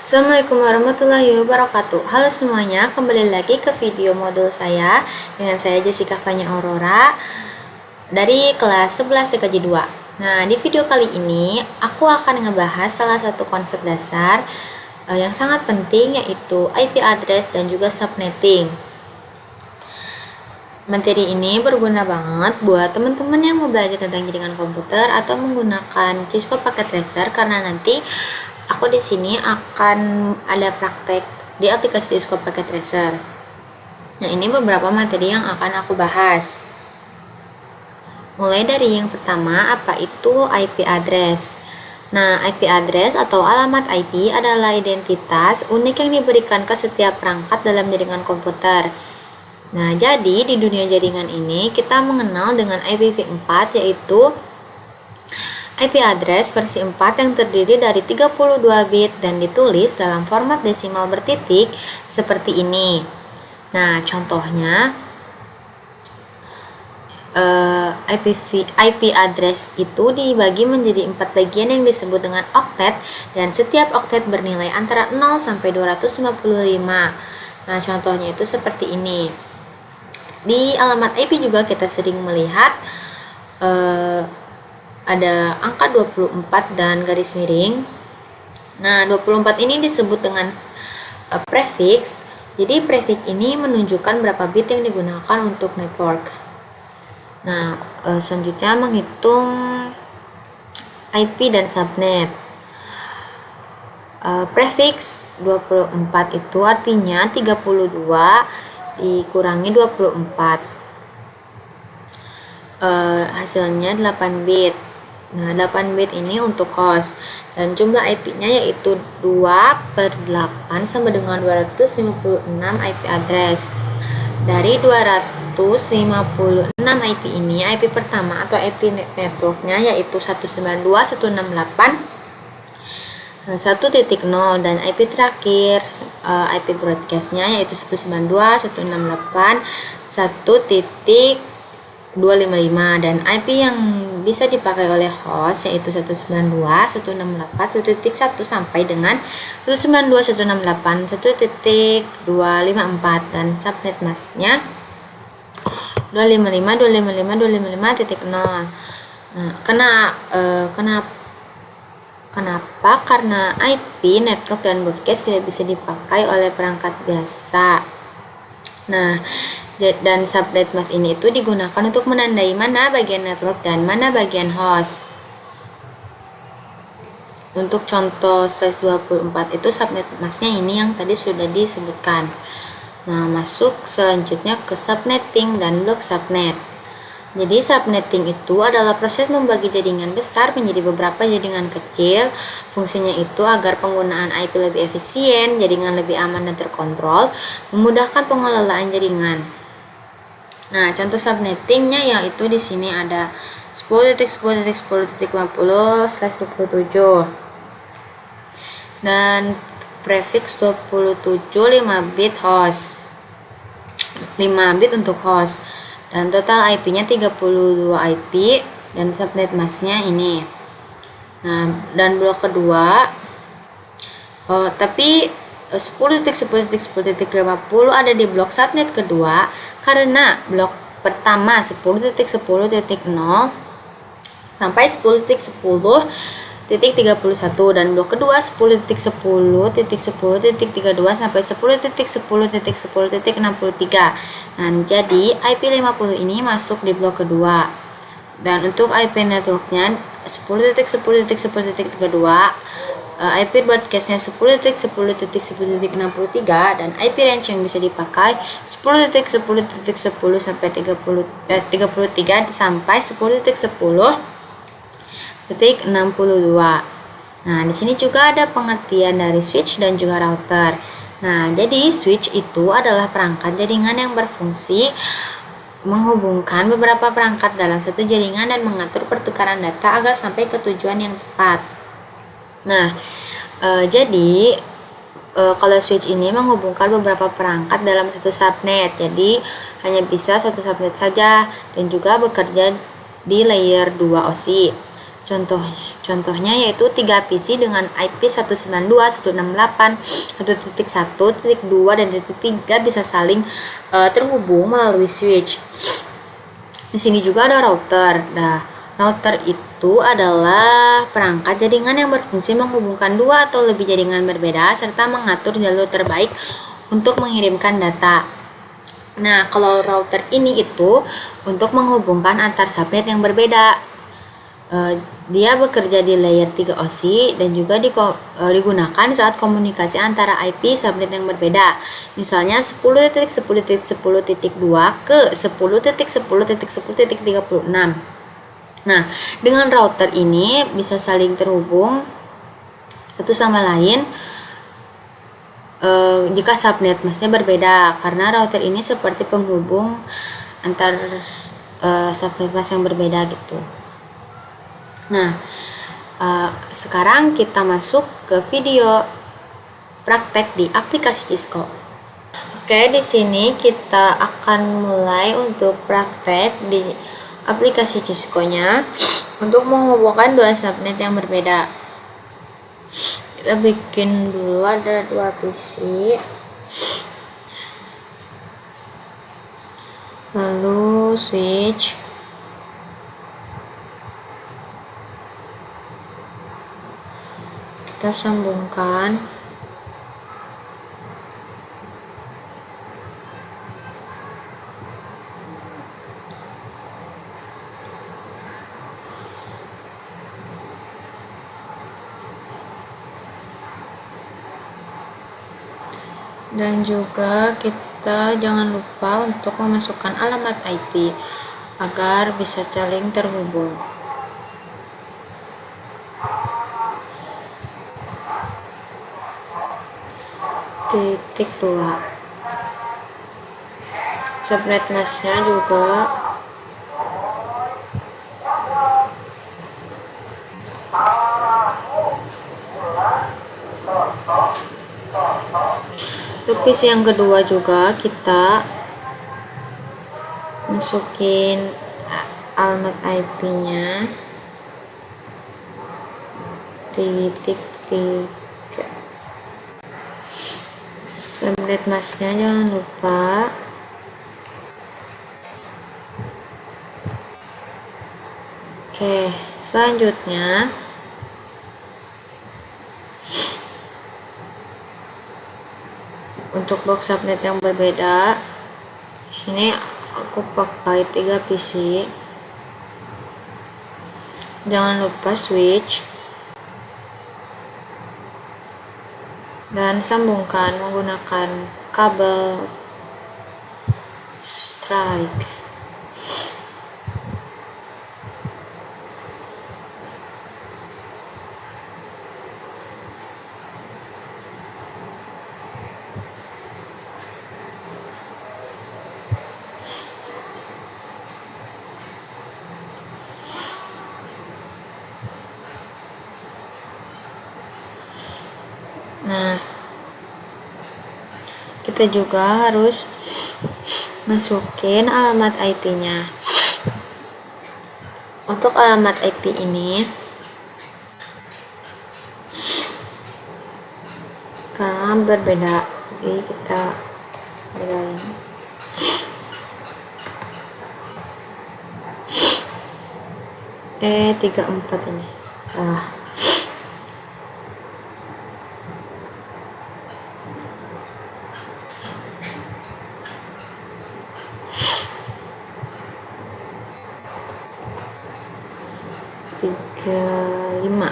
Assalamualaikum warahmatullahi wabarakatuh. Halo semuanya, kembali lagi ke video modul saya dengan saya Jessica Fanya Aurora dari kelas 11 TKJ 2. Nah, di video kali ini aku akan ngebahas salah satu konsep dasar yang sangat penting, yaitu IP address dan juga subnetting. Materi ini berguna banget buat teman-teman yang mau belajar tentang jaringan komputer atau menggunakan Cisco Packet Tracer, karena nanti aku di sini akan ada praktek di aplikasi Cisco Packet Tracer. Nah, ini beberapa materi yang akan aku bahas. Mulai dari yang pertama, apa itu IP address. Nah, IP address atau alamat IP adalah identitas unik yang diberikan ke setiap perangkat dalam jaringan komputer. Nah, jadi di dunia jaringan ini kita mengenal dengan IPv4, yaitu IP address versi 4 yang terdiri dari 32 bit dan ditulis dalam format desimal bertitik seperti ini. Nah, contohnya IP address itu dibagi menjadi 4 bagian yang disebut dengan oktet, dan setiap oktet bernilai antara 0 sampai 255. Nah, contohnya itu seperti ini. Di alamat IP juga kita sering melihat ada angka 24 dan garis miring. Nah, 24 ini disebut dengan prefix. Jadi prefix ini menunjukkan berapa bit yang digunakan untuk network. Nah, selanjutnya menghitung IP dan subnet. Prefix 24 itu artinya 32 dikurangi 24, hasilnya 8 bit. Nah, 8 bit ini untuk host, dan jumlah IP-nya yaitu 2/8 sama dengan 256 IP address. Dari 256 IP ini, IP pertama atau IP networknya yaitu 192.168 1.0, dan IP terakhir IP broadcastnya yaitu 192.168 1.255, dan IP yang bisa dipakai oleh host yaitu 192.168.1.1 sampai dengan 192.168 1.254, dan subnet masknya 255.255.255.0. Nah, Kenapa? Karena IP, network, dan broadcast tidak bisa dipakai oleh perangkat biasa. Nah, dan subnet mask ini itu digunakan untuk menandai mana bagian network dan mana bagian host. Untuk contoh slide 24 itu subnet masknya ini yang tadi sudah disebutkan. Nah, masuk selanjutnya ke subnetting dan block subnet. Jadi subnetting itu adalah proses membagi jaringan besar menjadi beberapa jaringan kecil. Fungsinya itu agar penggunaan IP lebih efisien, jaringan lebih aman dan terkontrol, memudahkan pengelolaan jaringan. Nah, contoh subnettingnya yaitu di sini ada 10.10.10.50/27 dan prefix 27 5 bit host, 5 bit untuk host. Dan total IP-nya 32 IP dan subnet masknya ini. Nah, dan blok kedua tapi 10.10.10.50 ada di blok subnet kedua, karena blok pertama 10.10.0 sampai 10.10.31 dan blok kedua 10.10.10.32 sampai 10.10.10.63. Nah, jadi IP50 ini masuk di blok kedua. Dan untuk IP networknya 10.10.10.32, IP broadcastnya 10.10.10.63, dan IP range yang bisa dipakai 10.10.10 sampai 33 sampai 10.10.62. Nah, di sini juga ada pengertian dari switch dan juga router. Nah, jadi switch itu adalah perangkat jaringan yang berfungsi menghubungkan beberapa perangkat dalam satu jaringan dan mengatur pertukaran data agar sampai ke tujuan yang tepat. Nah, jadi kalau switch ini menghubungkan beberapa perangkat dalam satu subnet, jadi hanya bisa satu subnet saja dan juga bekerja di layer 2 OSI. Contohnya yaitu 3 PC dengan IP 192.168, 1.1.2 dan 1.3 bisa saling terhubung melalui switch. Di sini juga ada router. Nah, router itu adalah perangkat jaringan yang berfungsi menghubungkan dua atau lebih jaringan berbeda serta mengatur jalur terbaik untuk mengirimkan data. Nah, kalau router ini itu untuk menghubungkan antar subnet yang berbeda. Dia bekerja di layer 3 OSI dan juga digunakan saat komunikasi antara IP subnet yang berbeda. Misalnya 10.10.10.2 ke 10.10.10.36. Nah, dengan router ini bisa saling terhubung satu sama lain jika subnet masknya berbeda, karena router ini seperti penghubung antar subnet mask yang berbeda gitu. Nah, sekarang kita masuk ke video praktek di aplikasi Cisco. Oke, di sini kita akan mulai untuk praktek di aplikasi Cisco-nya untuk menghubungkan dua subnet yang berbeda. Kita bikin dulu ada 2 PC, lalu switch, kita sambungkan, dan juga kita jangan lupa untuk memasukkan alamat IP agar bisa saling terhubung. Titik 2. Subnet masknya juga untuk PC yang kedua juga kita masukin alamat IP-nya titik 3. Subnet masknya jangan lupa. Oke, selanjutnya untuk box subnet yang berbeda, di sini aku pakai 3 PC. Jangan lupa switch dan sambungkan menggunakan kabel strike. Nah, kita juga harus masukin alamat IP-nya. Untuk alamat IP ini, karena berbeda, jadi kita bedain. E34 ini. Nah, tiga lima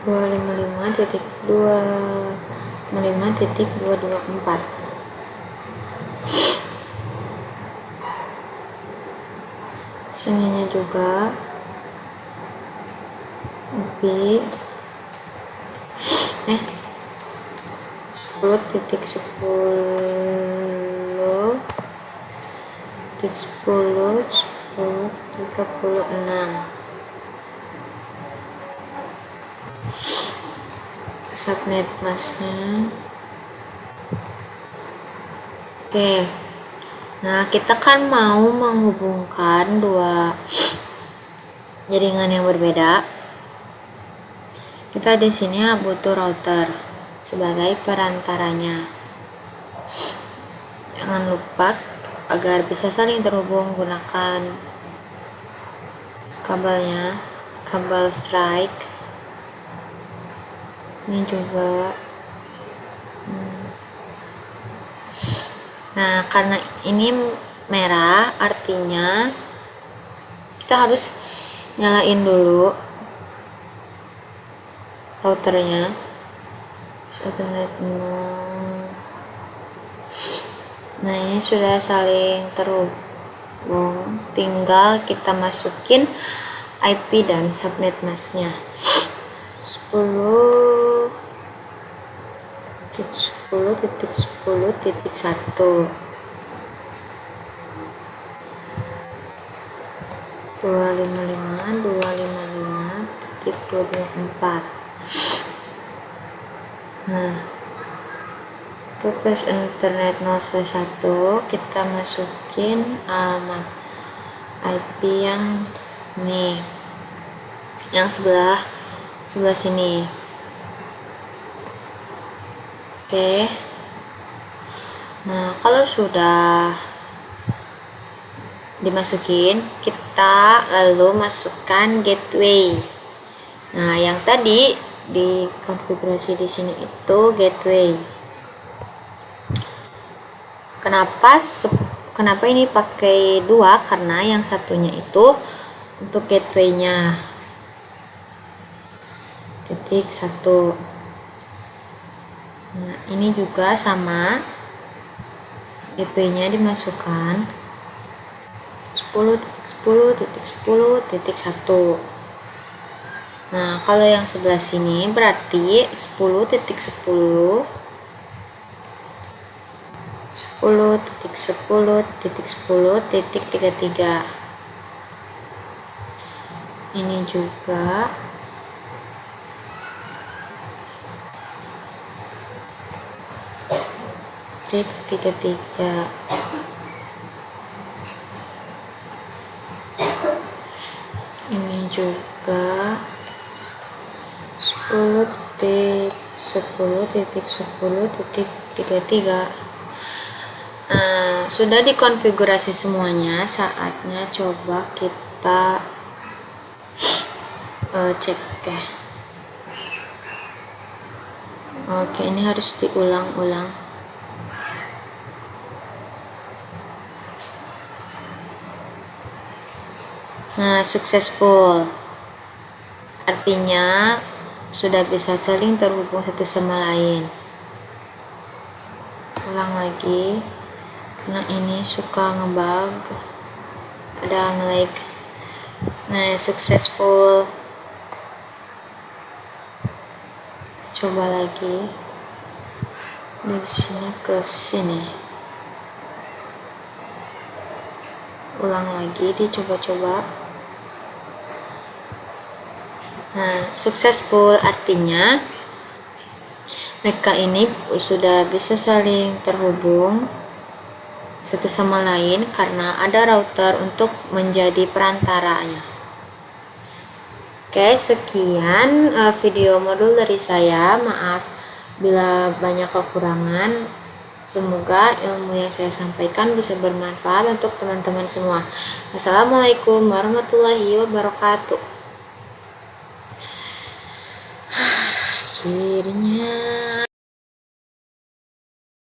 255.254. Sininya juga lebih 10.10.10.36 subnet masknya. Oke, Nah, kita kan mau menghubungkan dua jaringan yang berbeda. Kita di sini butuh router sebagai perantaranya. Jangan lupa agar bisa saling terhubung gunakan kabelnya, kabel strike. Ini juga. Nah, karena ini merah, artinya kita harus nyalain dulu routernya. Nah, ini sudah saling terhubung, tinggal kita masukin IP dan subnet masknya. 10.10.10.1 255.255.254. Nah, ke page internet 0/1 kita masukin alamat IP yang nih, yang sebelah sini. Oke. Nah, kalau sudah dimasukin, kita lalu masukkan gateway. Nah, yang tadi di konfigurasi di sini itu gateway. Kenapa ini pakai dua? Karena yang satunya itu untuk gateway-nya .1. Nah, ini juga sama, gateway-nya dimasukkan 10.10.10.1. Nah, kalau yang sebelah sini berarti 10.10.10.10.33. Ini juga titik 33. Ini juga 10.10.10.33. Sudah dikonfigurasi semuanya, saatnya coba kita cek ya. Oke, ini harus diulang-ulang. Nah, successful. Artinya sudah bisa saling terhubung satu sama lain. Ulang lagi, karena ini suka ngebug, ada nge-lag. Nah, successful. Coba lagi dari sini ke sini. Ulang lagi, dicoba-coba. Nah, successful artinya mereka ini sudah bisa saling terhubung satu sama lain karena ada router untuk menjadi perantaranya. Oke, sekian video modul dari saya. Maaf bila banyak kekurangan. Semoga ilmu yang saya sampaikan bisa bermanfaat untuk teman-teman semua. Assalamualaikum warahmatullahi wabarakatuh. Akhirnya